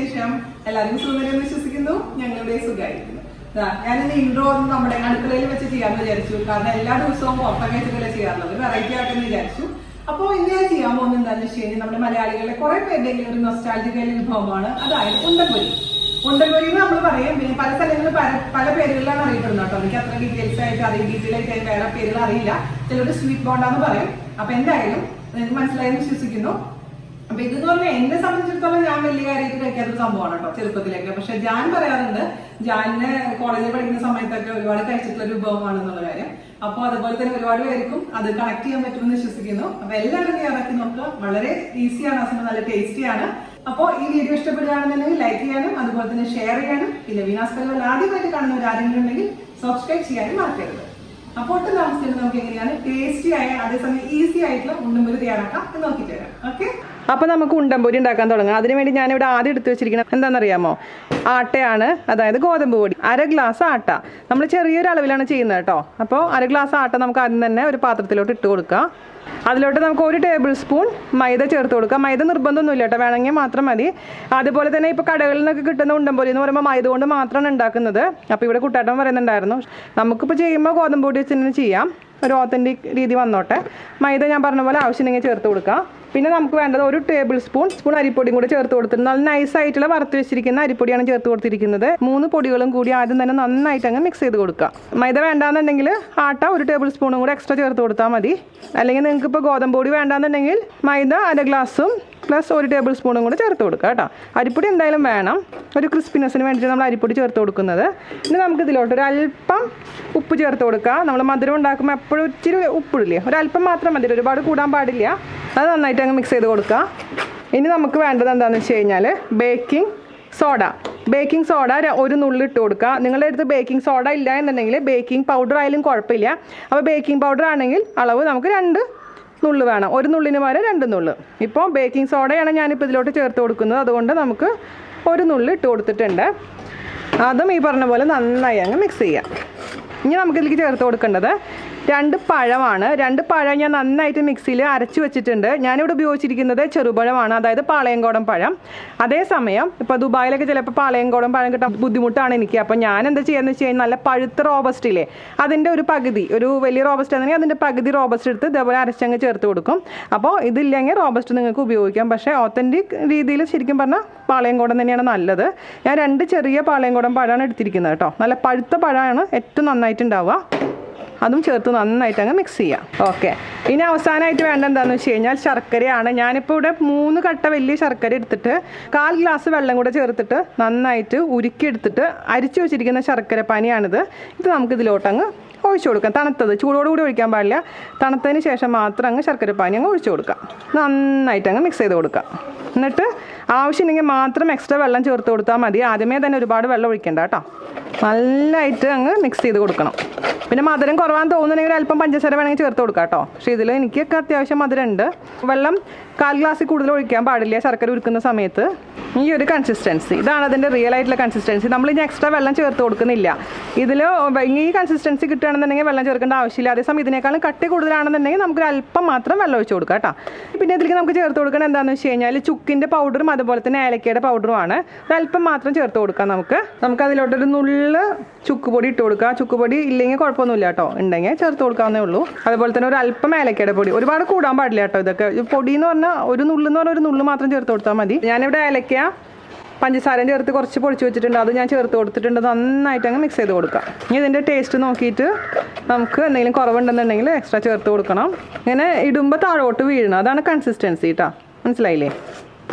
വിശേഷം? എല്ലാവരും സുഖമാണെന്ന് വിശ്വസിക്കുന്നു. ഞങ്ങളുടെ സുഖമായിരിക്കുന്നു. ഞാനിന്ന് ഇൻട്രോ ഒന്നും നമ്മുടെ അടുക്കളയിൽ വെച്ച് ചെയ്യാമെന്ന് വിചാരിച്ചു. കാരണം എല്ലാ ദിവസവും പുറത്തൊക്കെ വെച്ചിട്ടല്ലേ ചെയ്യാറുള്ളത്, വെറൈറ്റി ആയിട്ടെന്ന് വിചാരിച്ചു. അപ്പോൾ ഇന്ന് ഞാൻ ചെയ്യാൻ പോകുന്നത് എന്താണെന്ന് വെച്ച് കഴിഞ്ഞാൽ നമ്മുടെ മലയാളികളെ കുറെ പേരുടെയും ഒരു നൊസ്റ്റാൾജിക് വിഭവമാണ്, അതായത് ഉണ്ടംപൊരി. ഉണ്ടംപൊരി എന്ന് നമ്മൾ പറയും, പിന്നെ പല സ്ഥലങ്ങളിൽ പല പേരുകളിലാണ് അറിയപ്പെടുന്നത് കേട്ടോ. എനിക്ക് അത്ര ഡീറ്റെയിൽസ് ആയിട്ട് ഡീറ്റെയിൽ ആയിട്ട് വേറെ പേരുകൾ അറിയില്ല. ചിലർ സ്വീറ്റ് ബോണ്ടാന്ന് പറയും. അപ്പൊ എന്തായാലും നിങ്ങൾക്ക് മനസ്സിലായെന്ന് വിശ്വസിക്കുന്നു. അപ്പൊ ഇതെന്ന് പറഞ്ഞാൽ എന്നെ സംബന്ധിച്ചിടത്തോളം ഞാൻ വലിയ കാര്യമായിട്ട് കഴിക്കാത്തൊരു സംഭവമാണ് കേട്ടോ ചെറുപ്പത്തിലേക്ക്. പക്ഷെ ഞാൻ പറയാറുണ്ട്, ജാനിന് കോളേജിൽ പഠിക്കുന്ന സമയത്തൊക്കെ ഒരുപാട് കഴിച്ചിട്ടുള്ള ഒരു വിഭവമാണെന്നുള്ള കാര്യം. അപ്പോൾ അതുപോലെ തന്നെ ഒരുപാട് പേർക്കും അത് കണക്ട് ചെയ്യാൻ പറ്റുമെന്ന് വിശ്വസിക്കുന്നു. അപ്പൊ എല്ലാവരും തയ്യാറാക്കി നോക്കുക. വളരെ ഈസിയാണ്, ആ സമയം നല്ല ടേസ്റ്റിയാണ്. അപ്പോൾ ഈ വീഡിയോ ഇഷ്ടപ്പെടുകയാണെന്നുണ്ടെങ്കിൽ ലൈക്ക് ചെയ്യാനും അതുപോലെ തന്നെ ഷെയർ ചെയ്യാനും, പിന്നെ വീണാസ് കറിവേൾഡ് ആദ്യമായിട്ട് കാണുന്നവർ ആരെങ്കിലും ഉണ്ടെങ്കിൽ സബ്സ്ക്രൈബ് ചെയ്യാനും മറക്കരുത്. അപ്പോൾ ഒട്ടും താമസിച്ചിട്ട് നമുക്ക് എങ്ങനെയാണ് ടേസ്റ്റി ആയ അതേസമയം ഈസി ആയിട്ടുള്ള ഉണ്ടംപൊരി തയ്യാറാക്കാം എന്ന് നോക്കിയിട്ട് വരാം. ഓക്കെ, അപ്പൊ നമുക്ക് ഉണ്ടംപൊരി ഉണ്ടാക്കാൻ തുടങ്ങാം. അതിനുവേണ്ടി ഞാനിവിടെ ആദ്യം എടുത്തു വെച്ചിരിക്കുന്നത് എന്താണെന്നറിയാമോ? ആട്ടയാണ്, അതായത് ഗോതമ്പ് പൊടി. 1/2 ഗ്ലാസ് ആട്ട. നമ്മൾ ചെറിയൊരു അളവിലാണ് ചെയ്യുന്നത് കേട്ടോ. അപ്പോൾ 1/2 ഗ്ലാസ് ആട്ട നമുക്ക് ആദ്യം തന്നെ ഒരു പാത്രത്തിലോട്ട് ഇട്ട് കൊടുക്കാം. അതിലോട്ട് നമുക്ക് 1 ടേബിൾ സ്പൂൺ മൈദ ചേർത്ത് കൊടുക്കാം. മൈദ നിർബന്ധമൊന്നുമില്ല കേട്ടോ, വേണമെങ്കിൽ മാത്രം മതി. അതുപോലെ തന്നെ ഇപ്പോൾ കടകളിൽ നിന്നൊക്കെ കിട്ടുന്ന ഉണ്ടംപൊരി എന്ന് പറയുമ്പോൾ മൈദ കൊണ്ട് മാത്രമാണ് ഉണ്ടാക്കുന്നത്. അപ്പോൾ ഇവിടെ കുട്ടാട്ടൻ പറയുന്നുണ്ടായിരുന്നു, നമുക്കിപ്പോൾ ചെയ്യുമ്പോൾ ഗോതമ്പ് പൊടി വെച്ച് തന്നെ ചെയ്യാം, ഒരു ഓത്തൻറ്റിക് രീതി വന്നോട്ടെ. മൈദ ഞാൻ പറഞ്ഞ പോലെ ആവശ്യമുണ്ടെങ്കിൽ ചേർത്ത് കൊടുക്കാം. പിന്നെ നമുക്ക് വേണ്ടത് 1 ടേബിൾ സ്പൂൺ അരിപ്പൊടിയും കൂടി ചേർത്ത് കൊടുത്തിട്ട് നല്ല നൈസായിട്ടുള്ള വറുത്ത് വെച്ചിരിക്കുന്ന അരിപ്പൊടിയാണ് ചേർത്ത് കൊടുത്തിരിക്കുന്നത്. 3 പൊടികളും കൂടി ആദ്യം തന്നെ നന്നായിട്ട് അങ്ങ് മിക്സ് ചെയ്ത് കൊടുക്കുക. മൈദ വേണ്ടാന്നുണ്ടെങ്കിൽ ആട്ട 1 ടേബിൾ സ്പൂണും കൂടി എക്സ്ട്രാ ചേർത്ത് കൊടുത്താൽ മതി. അല്ലെങ്കിൽ നിങ്ങൾക്ക് ഇപ്പോൾ ഗോതമ്പ് പൊടി വേണ്ടാന്നുണ്ടെങ്കിൽ മൈദ 1/2 ഗ്ലാസും പ്ലസ് 1 ടേബിൾ സ്പൂണും കൂടി ചേർത്ത് കൊടുക്കുക കേട്ടോ. അരിപ്പൊടി എന്തായാലും വേണം, ഒരു ക്രിസ്പിനെസ്സിന് വേണ്ടിയിട്ട് നമ്മൾ അരിപ്പൊടി ചേർത്ത് കൊടുക്കുന്നത്. ഇനി നമുക്ക് ഇതിലോട്ട് ഒരു അല്പം ഉപ്പ് ചേർത്ത് കൊടുക്കുക. നമ്മൾ മധുരം ഉണ്ടാക്കുമ്പോൾ എപ്പോഴും ഇച്ചിരി ഉപ്പിടില്ലേ, ഒരല്പം മാത്രം മതി, ഒരുപാട് കൂടാൻ പാടില്ല. അത് നന്നായിട്ട് അങ്ങ് മിക്സ് ചെയ്ത് കൊടുക്കുക. ഇനി നമുക്ക് വേണ്ടത് എന്താണെന്ന് വെച്ച് കഴിഞ്ഞാൽ ബേക്കിംഗ് സോഡ 1 നുള്ളി ഇട്ട് കൊടുക്കുക. നിങ്ങളുടെ അടുത്ത് ബേക്കിംഗ് സോഡ ഇല്ല എന്നുണ്ടെങ്കിൽ ബേക്കിംഗ് പൗഡർ ആയാലും കുഴപ്പമില്ല. അപ്പോൾ ബേക്കിംഗ് പൗഡർ ആണെങ്കിൽ അളവ് നമുക്ക് 2 നുള്ളു വേണം, 1 നുള്ളിന് പകരം 2 നുള്ളു. ഇപ്പോൾ ബേക്കിംഗ് സോഡയാണ് ഞാനിപ്പോൾ ഇതിലോട്ട് ചേർത്ത് കൊടുക്കുന്നത്, അതുകൊണ്ട് നമുക്ക് 1 നുള്ളി ഇട്ട് കൊടുത്തിട്ടുണ്ട്. അതും ഈ പറഞ്ഞ പോലെ നന്നായി അങ്ങ് മിക്സ് ചെയ്യാം. ഇനി നമുക്കിതിലേക്ക് ചേർത്ത് കൊടുക്കേണ്ടത് 2 പഴമാണ്. 2 പഴം ഞാൻ നന്നായിട്ട് മിക്സിയിൽ അരച്ച് വെച്ചിട്ടുണ്ട്. ഞാനിവിടെ ഉപയോഗിച്ചിരിക്കുന്നത് ചെറുപഴമാണ്, അതായത് പാളയംകോടൻ പഴം. അതേസമയം ഇപ്പോൾ ദുബായിലൊക്കെ ചിലപ്പോൾ പാളയംകോടൻ പഴം കിട്ടാൻ ബുദ്ധിമുട്ടാണ് എനിക്ക്. അപ്പോൾ ഞാൻ എന്താ ചെയ്യുന്നത് വെച്ച് കഴിഞ്ഞാൽ നല്ല പഴുത്ത റോബസ്റ്റില്ലേ, അതിൻ്റെ ഒരു പകുതി, ഒരു വലിയ റോബസ്റ്റ് ആണെങ്കിൽ അതിൻ്റെ പകുതി റോബസ്റ്റ് എടുത്ത് ഇതേപോലെ അരച്ചങ്ങ് ചേർത്ത് കൊടുക്കും. അപ്പോൾ ഇതില്ലെങ്കിൽ റോബസ്റ്റ് നിങ്ങൾക്ക് ഉപയോഗിക്കാം. പക്ഷേ ഓത്തൻറ്റിക് രീതിയിൽ ശരിക്കും പറഞ്ഞാൽ പാളയംകോടൻ തന്നെയാണ് നല്ലത്. ഞാൻ 2 ചെറിയ പാളയംകോടൻ പഴമാണ് എടുത്തിരിക്കുന്നത് കേട്ടോ. നല്ല പഴുത്ത പഴമാണ് ഏറ്റവും നന്നായിട്ടുണ്ടാവുക. അതും ചേർത്ത് നന്നായിട്ട് അങ്ങ് മിക്സ് ചെയ്യാം. ഓക്കെ, ഇനി അവസാനമായിട്ട് വേണ്ട എന്താണെന്ന് വെച്ച് കഴിഞ്ഞാൽ ശർക്കരയാണ്. ഞാനിപ്പോൾ ഇവിടെ 3 കട്ട വലിയ ശർക്കര എടുത്തിട്ട് 1/4 ഗ്ലാസ് വെള്ളം കൂടെ ചേർത്തിട്ട് നന്നായിട്ട് ഉരുക്കിയെടുത്തിട്ട് അരിച്ചു വെച്ചിരിക്കുന്ന ശർക്കര പാനിയാണിത്. ഇത് നമുക്ക് ഇതിലോട്ടങ്ങ് ഒഴിച്ചു കൊടുക്കാം. തണുത്തത്, ചൂടോടുകൂടി ഒഴിക്കാൻ പാടില്ല. തണുത്തതിന് ശേഷം മാത്രം അങ്ങ് ശർക്കര പാനി അങ്ങ് ഒഴിച്ചു കൊടുക്കാം. നന്നായിട്ട് അങ്ങ് മിക്സ് ചെയ്ത് കൊടുക്കാം. എന്നിട്ട് ആവശ്യമുണ്ടെങ്കിൽ മാത്രം എക്സ്ട്രാ വെള്ളം ചേർത്ത് കൊടുത്താൽ മതി. ആദ്യമേ തന്നെ ഒരുപാട് വെള്ളം ഒഴിക്കണ്ട കേട്ടോ. നല്ലതായിട്ട് അങ്ങ് മിക്സ് ചെയ്ത് കൊടുക്കണം. പിന്നെ മധുരം കുറവാന്ന് തോന്നുന്നുണ്ടെങ്കിൽ അല്പം പഞ്ചസാര വേണമെങ്കിൽ ചേർത്ത് കൊടുക്കാം കേട്ടോ. പക്ഷേ ഇതിൽ എനിക്കൊക്കെ അത്യാവശ്യം മധുരം ഉണ്ട്. വെള്ളം 1/4 ഗ്ലാസ്സിൽ കൂടുതൽ ഒഴിക്കാൻ പാടില്ല ശർക്കര ഉരുക്കുന്ന സമയത്ത്. ഈ ഒരു കൺസിസ്റ്റൻസി, ഇതാണ് അതിൻ്റെ റിയൽ ആയിട്ടുള്ള കൺസിസ്റ്റൻസി. നമ്മൾ ഇനി എക്സ്ട്രാ വെള്ളം ചേർത്ത് കൊടുക്കുന്നില്ല. ഇതിൽ ഈ കൺസിസ്റ്റൻസി കിട്ടുകയാണെന്നുണ്ടെങ്കിൽ വെള്ളം ചേർക്കേണ്ട ആവശ്യമില്ല. അതേസമയം ഇതിനേക്കാളും കട്ടി കൂടുതലാണെന്നുണ്ടെങ്കിൽ നമുക്ക് അല്പം മാത്രം വെള്ളം ഒഴിച്ച് കൊടുക്കാം കേട്ടോ. പിന്നെ ഇതിലേക്ക് നമുക്ക് ചേർത്ത് കൊടുക്കണം എന്താണെന്ന് വെച്ച് കഴിഞ്ഞാൽ ചുക്കിൻ്റെ പൗഡറും അതുപോലെ തന്നെ ഏലക്കയുടെ പൗഡറുമാണ്. ഒരല്പം മാത്രം ചേർത്ത് കൊടുക്കാം. നമുക്ക് അതിലോട്ടൊരു നുള്ള് ചുക്ക് പൊടി ഇട്ട് കൊടുക്കുക. ചുക്ക് പൊടി ഇല്ലെങ്കിൽ കുഴപ്പമൊന്നുമില്ല കേട്ടോ, ഉണ്ടെങ്കിൽ ചേർത്ത് കൊടുക്കാവുന്നേ ഉള്ളൂ. അതുപോലെ തന്നെ ഒരു അല്പം ഏലക്കയുടെ പൊടി, ഒരുപാട് കൂടാൻ പാടില്ല കേട്ടോ. ഇതൊക്കെ പൊടി എന്ന് പറഞ്ഞാൽ ഒരു നുള്ള് മാത്രം ചേർത്ത് കൊടുത്താൽ മതി. ഞാനിവിടെ ഏലക്ക പഞ്ചസാര ചേർത്ത് കുറച്ച് പൊടിച്ച് വെച്ചിട്ടുണ്ട്, അത് ഞാൻ ചേർത്ത് കൊടുത്തിട്ടുണ്ട്. നന്നായിട്ട് അങ്ങ് മിക്സ് ചെയ്ത് കൊടുക്കാം. ഇനി ഇതിൻ്റെ ടേസ്റ്റ് നോക്കിയിട്ട് നമുക്ക് എന്തെങ്കിലും കുറവുണ്ടെന്നുണ്ടെങ്കിൽ എക്സ്ട്രാ ചേർത്ത് കൊടുക്കണം. ഇങ്ങനെ ഇടുമ്പോൾ താഴോട്ട് വീഴണം, അതാണ് കൺസിസ്റ്റൻസി കേട്ടോ. മനസ്സിലായില്ലേ?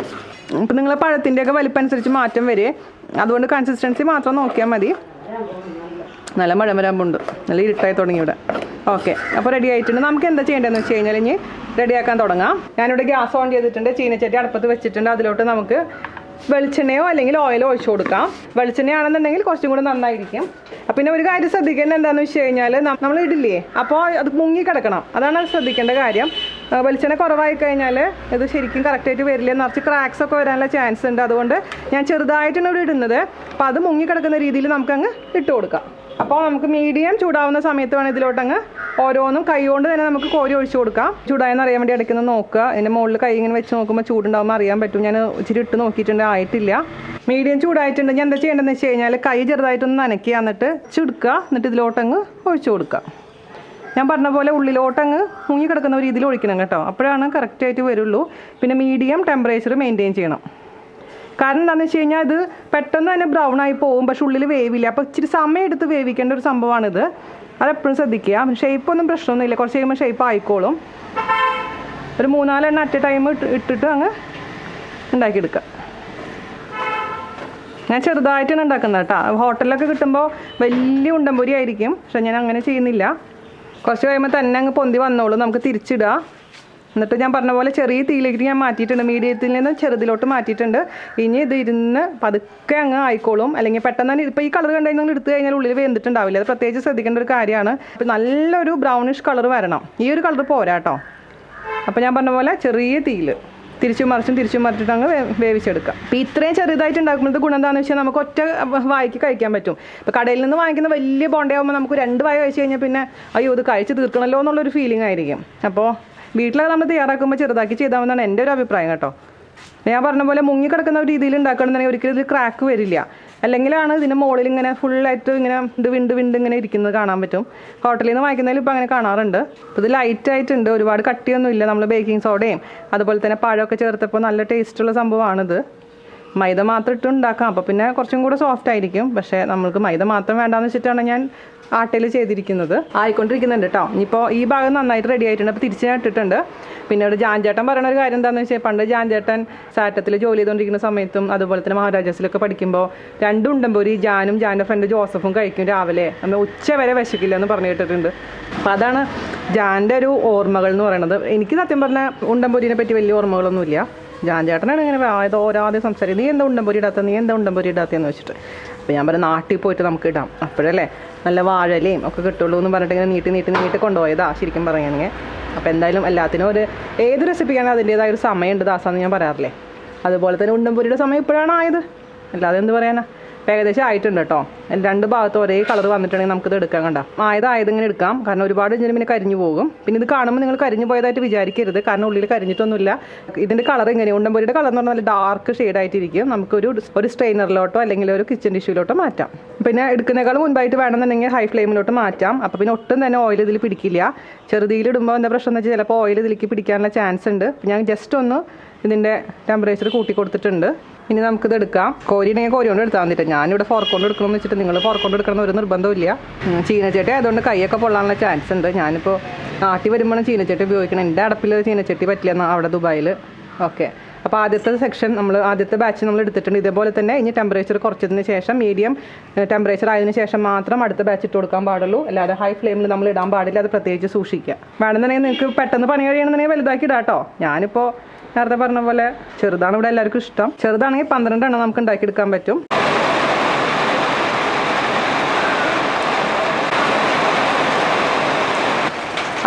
ഇപ്പം നിങ്ങൾ പഴത്തിൻ്റെയൊക്കെ വലിപ്പം അനുസരിച്ച് മാറ്റം വരെ, അതുകൊണ്ട് കൺസിസ്റ്റൻസി മാത്രം നോക്കിയാൽ മതി. നല്ല മഴ വരാമ്പുണ്ട്, നല്ല ഇരുട്ടായി തുടങ്ങി ഇവിടെ. ഓക്കെ, അപ്പോൾ റെഡി ആയിട്ടുണ്ട്. നമുക്ക് എന്താ ചെയ്യേണ്ടതെന്ന് വെച്ച് കഴിഞ്ഞാൽ ഇനി റെഡിയാക്കാൻ തുടങ്ങാം. ഞാനിവിടെ ഗ്യാസ് ഓൺ ചെയ്തിട്ടുണ്ട്, ചീനച്ചട്ടി അടുപ്പത്ത് വെച്ചിട്ടുണ്ട്. അതിലോട്ട് നമുക്ക് വെളിച്ചെണ്ണയോ അല്ലെങ്കിൽ ഓയിലോ ഒഴിച്ചു കൊടുക്കാം. വെളിച്ചെണ്ണയാണെന്നുണ്ടെങ്കിൽ കുറച്ചും കൂടെ നന്നായിരിക്കും. പിന്നെ ഒരു കാര്യം ശ്രദ്ധിക്കേണ്ടത് എന്താണെന്ന് വെച്ച് കഴിഞ്ഞാൽ നമ്മൾ ഇടില്ലേ, അപ്പോൾ അത് മുങ്ങി കിടക്കണം, അതാണ് അത് ശ്രദ്ധിക്കേണ്ട കാര്യം. വെളിച്ചെണ്ണ കുറവായി കഴിഞ്ഞാൽ ഇത് ശരിക്കും കറക്റ്റായിട്ട് വരില്ല, നിറച്ച് ക്രാക്സ് ഒക്കെ വരാനുള്ള ചാൻസ് ഉണ്ട്. അതുകൊണ്ട് ഞാൻ ചെറുതായിട്ടാണ് ഇവിടെ ഇടുന്നത്. അപ്പോൾ അത് മുങ്ങി കിടക്കുന്ന രീതിയിൽ നമുക്കങ്ങ് ഇട്ട് കൊടുക്കാം. അപ്പോൾ നമുക്ക് മീഡിയം ചൂടാവുന്ന സമയത്ത് വേണം ഇതിലോട്ടങ്ങ് ഓരോന്നും കൈ കൊണ്ട് തന്നെ നമുക്ക് കോരി ഒഴിച്ചു കൊടുക്കാം. ചൂടായെന്ന് അറിയാൻ വേണ്ടി ഇടയ്ക്കൊന്ന് നോക്കുക. അതിൻ്റെ മുകളിൽ കൈ ഇങ്ങനെ വെച്ച് നോക്കുമ്പോൾ ചൂടുണ്ടാകുമ്പോൾ അറിയാൻ പറ്റും. ഞാൻ ഇച്ചിരി ഇട്ട് നോക്കിയിട്ടുണ്ട്, ആയിട്ടില്ല. മീഡിയം ചൂടായിട്ടുണ്ട്. ഞാൻ എന്താ ചെയ്യേണ്ടതെന്ന് വെച്ച് കഴിഞ്ഞാൽ കൈ ചെറുതായിട്ടൊന്ന് നനയ്ക്കുക, എന്നിട്ട് ചുടുക്കുക, എന്നിട്ട് ഇതിലോട്ടങ്ങ് ഒഴിച്ചു കൊടുക്കുക. ഞാൻ പറഞ്ഞ പോലെ ഉള്ളിലോട്ടങ്ങ് മുങ്ങി കിടക്കുന്ന രീതിയിൽ ഒഴിക്കണം കേട്ടോ, അപ്പോഴാണ് കറക്റ്റായിട്ട് വരുള്ളൂ. പിന്നെ മീഡിയം ടെമ്പറേച്ചർ മെയിൻറ്റെയിൻ ചെയ്യണം. കാരണം എന്താണെന്ന് വെച്ച് കഴിഞ്ഞാൽ ഇത് പെട്ടെന്ന് തന്നെ ബ്രൗൺ ആയി പോകും, പക്ഷെ ഉള്ളിൽ വേവില്ല. അപ്പോൾ ഇച്ചിരി സമയം എടുത്ത് വേവിക്കേണ്ട ഒരു സംഭവമാണിത്, അതെപ്പോഴും ശ്രദ്ധിക്കുക. ഷേപ്പൊന്നും പ്രശ്നമൊന്നുമില്ല, കുറച്ച് കഴിയുമ്പോൾ ഷേപ്പ് ആയിക്കോളും. ഒരു 3-4 എണ്ണം അറ്റ് ടൈം ഇട്ടിട്ട് അങ്ങ് ഉണ്ടാക്കിയെടുക്കുക. ഞാൻ ചെറുതായിട്ടാണ് ഉണ്ടാക്കുന്നത് കേട്ടോ. ഹോട്ടലിലൊക്കെ കിട്ടുമ്പോൾ വലിയ ഉണ്ടംപൊരി ആയിരിക്കും, പക്ഷെ ഞാൻ അങ്ങനെ ചെയ്യുന്നില്ല. കുറച്ച് കഴിയുമ്പോൾ തന്നെ അങ്ങ് പൊന്തി വന്നോളൂ, നമുക്ക് തിരിച്ചിടുക. എന്നിട്ട് ഞാൻ പറഞ്ഞ പോലെ ചെറിയ തീയിലേക്ക് ഞാൻ മാറ്റിയിട്ടുണ്ട്, മീഡിയത്തിൽ നിന്ന് ചെറുതിലോട്ട് മാറ്റിയിട്ടുണ്ട്. ഇനി ഇത് ഇരുന്ന് പതുക്കെ അങ്ങ് ആയിക്കോളും. അല്ലെങ്കിൽ പെട്ടെന്ന് തന്നെ ഇപ്പോൾ ഈ കളർ കണ്ടുകഴിഞ്ഞാൽ നിങ്ങൾ എടുത്തു കഴിഞ്ഞാൽ ഉള്ളിൽ വെന്തിട്ടുണ്ടാവില്ല. അത് പ്രത്യേകിച്ച് ശ്രദ്ധിക്കേണ്ട ഒരു കാര്യമാണ്. അപ്പോൾ നല്ലൊരു ബ്രൗണിഷ് കളർ വരണം, ഈ ഒരു കളർ പോരാ കേട്ടോ. അപ്പോൾ ഞാൻ പറഞ്ഞ പോലെ ചെറിയ തീയിൽ തിരിച്ചും മറിച്ചിട്ട് അങ്ങ് വേവിച്ചെടുക്കുക. അപ്പോൾ ഇത്രയും ചെറുതായിട്ട് ഉണ്ടാക്കുമ്പോഴത്തെ ഗുണം എന്താണെന്ന് വെച്ചാൽ നമുക്ക് ഒറ്റ വായിക്ക് കഴിക്കാൻ പറ്റും. ഇപ്പോൾ കടയിൽ നിന്ന് വാങ്ങിക്കുന്ന വലിയ ബോണ്ടയാകുമ്പോൾ നമുക്ക് 2 വായ കഴിച്ച് കഴിഞ്ഞാൽ പിന്നെ അയ്യോ ഇത് കഴിച്ച് തീർക്കണമല്ലോ എന്നുള്ളൊരു ഫീലിംഗ് ആയിരിക്കും. അപ്പോൾ വീട്ടിലൊക്കെ നമ്മൾ തയ്യാറാക്കുമ്പോൾ ചെറുതാക്കി ചെയ്താൽ മതിയെന്നാണ് എൻ്റെ ഒരു അഭിപ്രായം കേട്ടോ. ഞാൻ പറഞ്ഞ പോലെ മുങ്ങി കിടക്കുന്ന ഒരു രീതിയിൽ ഉണ്ടാക്കണമെന്നുണ്ടെങ്കിൽ ഒരിക്കലും ഇത് ക്രാക്ക് വരില്ല. അല്ലെങ്കിലാണ് ഇതിൻ്റെ മുകളിൽ ഇങ്ങനെ ഫുള്ളായിട്ട് ഇങ്ങനെ വിണ്ട് ഇങ്ങനെ ഇരിക്കുന്നത് കാണാൻ പറ്റും. ഹോട്ടലിൽ നിന്ന് വാങ്ങിക്കുന്നതിൽ ഇപ്പോൾ അങ്ങനെ കാണാറുണ്ട്. അപ്പോൾ ഇത് ലൈറ്റായിട്ടുണ്ട്, ഒരുപാട് കട്ടിയൊന്നും ഇല്ല. നമ്മൾ ബേക്കിംഗ് സോഡയും അതുപോലെ തന്നെ പഴമൊക്കെ ചേർത്തപ്പോൾ നല്ല ടേസ്റ്റുള്ള സംഭവമാണിത്. മൈദ മാത്രം ഇട്ട് ഉണ്ടാക്കാം, അപ്പോൾ പിന്നെ കുറച്ചും കൂടെ സോഫ്റ്റ് ആയിരിക്കും. പക്ഷേ നമ്മൾക്ക് മൈദ മാത്രം വേണ്ടാന്ന് വെച്ചിട്ടാണ് ഞാൻ ആട്ടയിൽ ചെയ്തിരിക്കുന്നത്. ആയിക്കൊണ്ടിരിക്കുന്നുണ്ട് കേട്ടോ. ഇനിയിപ്പോൾ ഈ ഭാഗം നന്നായിട്ട് റെഡി ആയിട്ടുണ്ട്. അപ്പോൾ തിരിച്ച് ഞാൻ ഇട്ടിട്ടുണ്ട്. പിന്നെ ഒരു ജാൻചേട്ടൻ പറയുന്ന ഒരു കാര്യം എന്താണെന്ന് വെച്ചാൽ, പണ്ട് ജാൻചേട്ടൻ സാറ്റത്തിൽ ജോലി ചെയ്തുകൊണ്ടിരിക്കുന്ന സമയത്തും അതുപോലെ തന്നെ മഹാരാജാസിലൊക്കെ പഠിക്കുമ്പോൾ 2 ഉണ്ടംപൊരി ജാനും ജാൻ്റെ ഫ്രണ്ട് ജോസഫും കഴിക്കും രാവിലെ. നമ്മൾ ഉച്ച വരെ വിശക്കില്ല എന്ന് പറഞ്ഞു കേട്ടിട്ടുണ്ട്. അപ്പോൾ അതാണ് ജാൻ്റെ ഒരു ഓർമ്മകൾ എന്ന് പറയുന്നത്. എനിക്ക് സത്യം പറഞ്ഞാൽ ഉണ്ടംപൊരിനെ പറ്റി വലിയ ഓർമ്മകളൊന്നുമില്ല. ജാൻചേട്ടനാണ് ഇങ്ങനെ ഓരോദ്യം സംസാരിക്കും, നീ എന്താ ഉണ്ടംപൊരി ഇടാത്തതെന്ന് വെച്ചിട്ട്. അപ്പോൾ ഞാൻ പറഞ്ഞ നാട്ടിൽ പോയിട്ട് നമുക്ക് ഇടാം, അപ്പോഴല്ലേ നല്ല വാഴലയും ഒക്കെ കിട്ടുള്ളൂ എന്ന് പറഞ്ഞിട്ട് ഇങ്ങനെ നീട്ടി കൊണ്ടുപോയതാ ശരിക്കും പറയുകയാണെങ്കിൽ. അപ്പോൾ എന്തായാലും എല്ലാത്തിനും ഏത് റെസിപ്പിക്കാണ് അതിൻ്റേതായ ഒരു സമയമുണ്ട് ദാസാന്ന് ഞാൻ പറയാറില്ലേ. അതുപോലെ തന്നെ ഉണ്ടംപൊരിയുടെ സമയം ഇപ്പോഴാണ് ആയത്, അല്ലാതെ എന്ത് പറയാനാ. ഏകദേശം ആയിട്ടുണ്ട് കേട്ടോ. 2 ഭാഗത്തും ഒരേ കളർ വന്നിട്ടുണ്ടെങ്കിൽ നമുക്കിത് എടുക്കാൻ കണ്ട ആയതിങ്ങനെ എടുക്കാം. കാരണം ഒരുപാട് ഇതിന് പിന്നെ കരിഞ്ഞു പോകും. പിന്നെ ഇത് കാണുമ്പോൾ നിങ്ങൾ കരിഞ്ഞു പോയതായിട്ട് വിചാരിക്കരുത്, കാരണം ഉള്ളിൽ കരിഞ്ഞിട്ടൊന്നുമില്ല. ഇതിൻ്റെ കളർ ഇങ്ങനെ ഉണ്ടംപൊരിയുടെ കളർ എന്ന് പറഞ്ഞാൽ നല്ല ഡാർക്ക് ഷെയ്ഡായിട്ടിരിക്കും. നമുക്കൊരു സ്ട്രെയിനറിലോട്ടോ അല്ലെങ്കിൽ ഒരു കിച്ചൺ ടിഷ്യൂലോട്ടോ മാറ്റാം. പിന്നെ എടുക്കുന്നേക്കാൾ മുൻപായിട്ട് വേണമെന്നുണ്ടെങ്കിൽ ഹൈ ഫ്ലെയിമിലോട്ട് മാറ്റാം. അപ്പോൾ പിന്നെ ഒട്ടും തന്നെ ഓയിൽ ഇതിൽ പിടിക്കില്ല. ചെറുതിയിലിടുമ്പോൾ എന്താ പ്രശ്നം എന്ന് വെച്ചാൽ ചിലപ്പോൾ ഓയിൽ ഇതിലേക്ക് പിടിക്കാനുള്ള ചാൻസ് ഉണ്ട്. ഞാൻ ജസ്റ്റ് ഒന്ന് ഇതിൻ്റെ ടെമ്പറേച്ചർ കൂട്ടി കൊടുത്തിട്ടുണ്ട്. ഇനി നമുക്കിത് എടുക്കാം. കോരിയുണ്ടെങ്കിൽ കോരി കൊണ്ട് എടുത്താൽ മതിട്ട്. ഞാനിവിടെ ഫോർക്ക് കൊണ്ട് എടുക്കണമെന്ന് വെച്ചിട്ട് നിങ്ങൾ ഫോർക്ക് കൊണ്ട് എടുക്കണം ഒരു നിർബന്ധമില്ല. ചീനച്ചട്ടി ആയതുകൊണ്ട് കൈയൊക്കെ പൊള്ളാനുള്ള ചാൻസ് ഉണ്ട്. ഞാനിപ്പോൾ നാട്ടിൽ വരുമ്പോഴും ചീനച്ചട്ടി ഉപയോഗിക്കണം. എൻ്റെ അടപ്പിൽ ചീനച്ചട്ടി പറ്റില്ല അവിടെ ദുബായിൽ. ഓക്കെ, അപ്പോൾ ആദ്യത്തെ ബാച്ച് നമ്മൾ എടുത്തിട്ടുണ്ട്. ഇതേപോലെ തന്നെ ഇനി ടെമ്പറേച്ചർ കുറച്ചതിന് ശേഷം മീഡിയം ടെമ്പറേച്ചർ ആയതിനു ശേഷം മാത്രം അടുത്ത ബാച്ച് ഇട്ട് കൊടുക്കാൻ പാടുള്ളൂ. അല്ലാതെ ഹൈ ഫ്ലെയിമിൽ നമ്മൾ ഇടാൻ പാടില്ല. അത് പ്രത്യേകിച്ച് സൂക്ഷിക്കുക. വേണമെന്നുണ്ടെങ്കിൽ നിങ്ങൾക്ക് പെട്ടെന്ന് പണി കഴിയണമെന്നുണ്ടെങ്കിൽ വലുതാക്കി ഇടാം കേട്ടോ. ഞാനിപ്പോൾ നേരത്തെ പറഞ്ഞ പോലെ ചെറുതാണ് ഇവിടെ എല്ലാവർക്കും ഇഷ്ടം. ചെറുതാണെങ്കിൽ 12 എണ്ണം നമുക്ക് ഉണ്ടാക്കിയെടുക്കാൻ പറ്റും.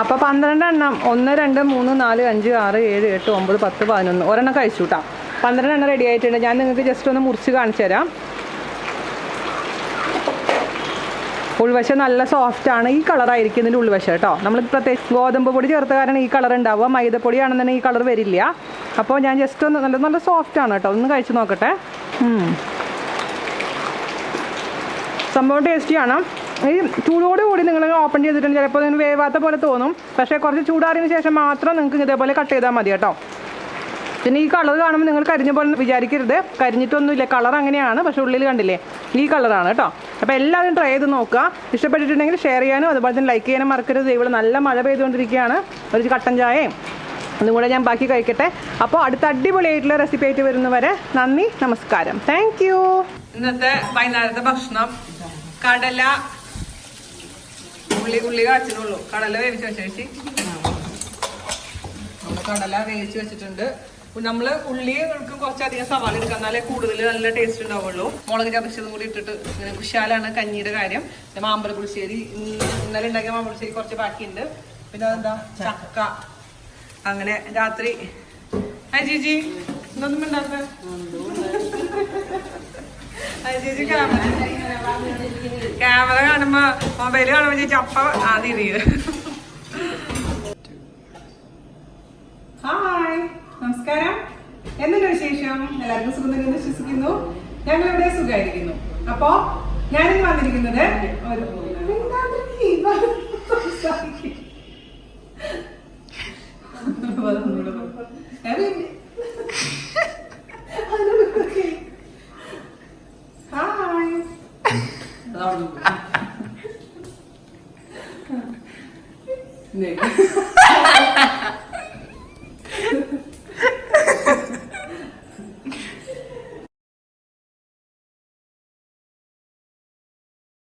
അപ്പോൾ 12 എണ്ണം 1 2 3 4 5 6 7 8 9 10 11 ഒരെണ്ണം കഴിച്ചു കേട്ടോ. 12 എണ്ണം റെഡി ആയിട്ടുണ്ട്. ഞാൻ നിങ്ങൾക്ക് ജസ്റ്റ് ഒന്ന് മുറിച്ച് കാണിച്ചു തരാം. ഉൾവശം നല്ല സോഫ്റ്റാണ്. ഈ കളറായിരിക്കും ഇതിൻ്റെ ഉൾവശം കേട്ടോ. നമ്മൾ പ്രത്യേകിച്ച് ഗോതമ്പ് പൊടി ചേർത്ത കാരണം ഈ കളർ ഉണ്ടാവുക. മൈദപ്പൊടിയാണെന്നുണ്ടെങ്കിൽ ഈ കളർ വരില്ല. അപ്പോൾ ഞാൻ ജസ്റ്റ് ഒന്ന് നല്ല സോഫ്റ്റാണ് കേട്ടോ. ഒന്ന് കഴിച്ച് നോക്കട്ടെ. സംഭവം ടേസ്റ്റിയാണ്. ഈ ചൂടോടുകൂടി നിങ്ങൾ ഓപ്പൺ ചെയ്തിട്ടുണ്ട് ചിലപ്പോൾ ഇതിന് വേവാത്ത പോലെ തോന്നും. പക്ഷേ കുറച്ച് ചൂടാറിയതിന് ശേഷം മാത്രം നിങ്ങൾക്ക് ഇതേപോലെ കട്ട് ചെയ്താൽ മതി കേട്ടോ. പിന്നെ ഈ കളർ കാണുമ്പോൾ നിങ്ങൾ കരിഞ്ഞ പോലെ വിചാരിക്കരുത്, കരിഞ്ഞിട്ടൊന്നുമില്ല. കളർ അങ്ങനെയാണ്, പക്ഷേ ഉള്ളിൽ കണ്ടില്ലേ ഈ കളറാണ് കേട്ടോ. അപ്പോൾ എല്ലാവരും ട്രൈ ചെയ്ത് നോക്കുക. ഇഷ്ടപ്പെട്ടിട്ടുണ്ടെങ്കിൽ ഷെയർ ചെയ്യാനും അതുപോലെ തന്നെ ലൈക്ക് ചെയ്യാനും മറക്കരുത്. ഇവിടെ നല്ല മഴ പെയ്തുകൊണ്ടിരിക്കുകയാണ്. ഒരു കട്ടൻ ചായയും ഒന്നും കൂടെ ഞാൻ ബാക്കി കഴിക്കട്ടെ. അപ്പോൾ അടുത്ത അടിപൊളിയായിട്ടുള്ള റെസിപ്പി ആയിട്ട് വരുന്നവരെ നന്ദി, നമസ്കാരം, താങ്ക് യു. ഇന്നത്തെ വൈകുന്നേരത്തെ ഭക്ഷണം കടല ഉള്ളി കാച്ചിനുള്ളൂ. കടല വേവിച്ച് വെച്ചേച്ചി നമ്മൾ കടല വേവിച്ച് വെച്ചിട്ടുണ്ട്. നമ്മൾ ഉള്ളിക്ക് കുറച്ചധികം സവാള എടുക്കാം, എന്നാലേ കൂടുതൽ നല്ല ടേസ്റ്റ് ഉണ്ടാവുള്ളൂ. മുളക് ചതച്ചതും കൂടി ഇട്ടിട്ട് ഇങ്ങനെ കുശാലാണ് കഞ്ഞിയുടെ കാര്യം. മാമ്പഴ പുളിശ്ശേരി ഇന്നലെ ഉണ്ടാക്കിയ മാമ്പഴ പുളിശ്ശേരി കുറച്ച് ബാക്കിയുണ്ട്. പിന്നെ അതെന്താ ചക്ക. അങ്ങനെ രാത്രി ചേച്ചി ഇന്നൊന്നും ഉണ്ടാക്കുക ചേച്ചി ക്യാമറ കാണുമ്പോ മൊബൈല് കാണുമ്പോ ചേച്ചി അപ്പ ആദ്യം. ഹായ്, നമസ്കാരം. എന്തുണ്ട് വിശേഷം? എല്ലാവർക്കും സുഖം തന്നെ വിശ്വസിക്കുന്നു. ഞങ്ങളിവിടെ സുഖമായിരിക്കുന്നു. അപ്പോ ഞാനിന്ന് വന്നിരിക്കുന്നത് ഒരു ഹായ്